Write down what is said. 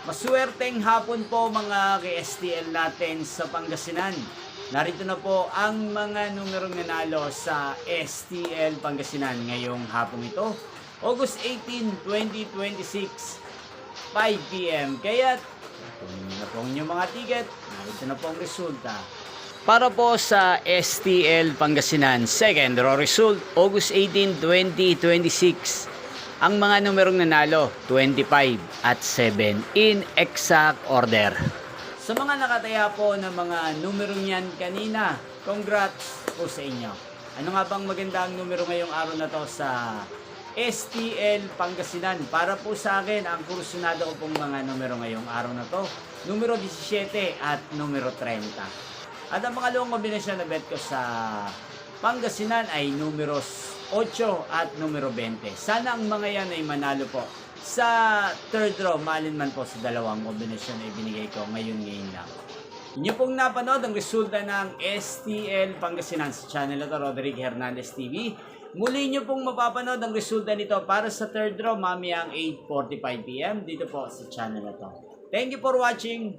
Maswerteng hapon po mga ka-STL natin sa Pangasinan. Narito na po ang mga numerong nanalo sa STL Pangasinan ngayong hapong ito, August 18, 2026, 5 p.m. Kaya kunin na po ang inyong mga ticket. Narito na po ang resulta. Para po sa STL Pangasinan, second draw result, August 18, 2026. Ang mga numerong nanalo, 25 at 7 in exact order. Sa mga nakataya po ng mga numerong yan kanina, congrats po sa inyo. Ano nga bang magandang numero ngayong araw na to sa STL Pangasinan? Para po sa akin, ang kursunado ko pong mga numero ngayong araw na to, numero 17 at numero 30. At ang pangalawang kombinasyon na bet ko sa Pangasinan ay numeros 8 at numero 20. Sana ang mga yan ay manalo po sa third draw, maalinman po sa dalawang kombinasyon na ibinigay ko ngayon lang. Inyo pong napanood ang resulta ng STL Pangasinan sa channel ito, Roderick Hernandez TV. Muli nyo pong mapapanood ang resulta nito para sa third draw mamayang 8:45 p.m. dito po sa channel ito. Thank you for watching.